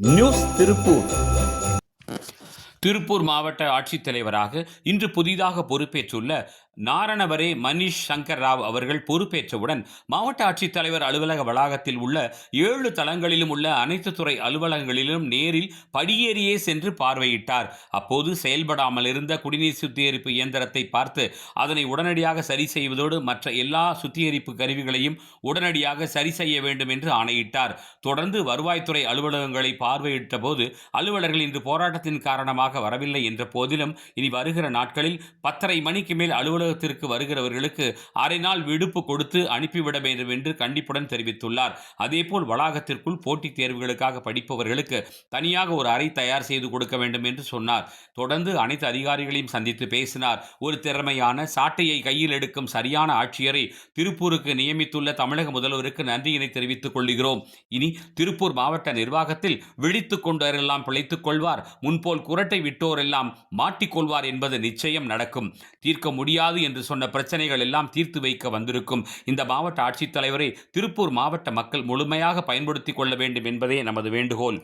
News Tiruppur. Tiruppur மாவட்ட ஆட்சித்தலைவராக இன்று புதிதாக பொறுப்பேற்றுள்ள நாரணவரே மனிஷ் சங்கர் ராவ் அவர்கள் பொறுப்பேற்றவுடன் மாவட்ட ஆட்சித்தலைவர் அலுவலக வளாகத்தில் உள்ள 7 தளங்களிலும் உள்ள அனைத்து துறை அலுவலகங்களிலும் நேரில் படியேறியே சென்று பார்வையிட்டார். அப்போது செயல்படாமல் இருந்த குடிநீர் சுத்திகரிப்பு இயந்திரத்தை பார்த்து அதனை உடனடியாக சரி செய்வதோடு மற்ற எல்லா சுத்திகரிப்பு கருவிகளையும் உடனடியாக சரி செய்ய வேண்டும் என்று ஆணையிட்டார். தொடர்ந்து வருவாய்த்துறை அலுவலகங்களை பார்வையிட்ட போது அலுவலர்கள் இன்று போராட்டத்தின் காரணமாக வரவில்லை என்ற போதிலும் இனி வருகிற நாட்களில் 10:30 மணிக்கு மேல் அலுவலகத்திற்கு வருகிறவர்களுக்கு அரை நாள் விடுப்பு கொடுத்து அனுப்பிவிட வேண்டும் என்று கண்டிப்புடன் தெரிவித்துள்ளார். அதேபோல் வளாகத்திற்குள் போட்டித் தேர்வுகளுக்காக படிப்பவர்களுக்கு தனியாக ஒரு அறை தயார் செய்து கொடுக்க வேண்டும் என்று சொன்னார். தொடர்ந்து அனைத்து அதிகாரிகளையும் சந்தித்து பேசினார். ஒரு திறமையான சாட்டையை கையில் எடுக்கும் சரியான ஆட்சியரை திருப்பூருக்கு நியமித்துள்ள தமிழக முதல்வருக்கு நன்றியினை தெரிவித்துக் கொள்கிறோம். இனி திருப்பூர் மாவட்ட நிர்வாகத்தில் விழித்துக் கொண்டவரெல்லாம் பிழைத்துக் கொள்வார், முன்போல் குரட்டை விட்டோரெல்லாம் மாட்டிக்கொள்வார் என்பது நிச்சயம் நடக்கும். தீர்க்க முடியாது என்று சொன்ன பிரச்சனைகள் எல்லாம் தீர்த்து வைக்க வந்திருக்கும் இந்த மாவட்ட ஆட்சித்தலைவரை திருப்பூர் மாவட்ட மக்கள் முழுமையாக பயன்படுத்திக் கொள்ள வேண்டும் என்பதே நமது வேண்டுகோள்.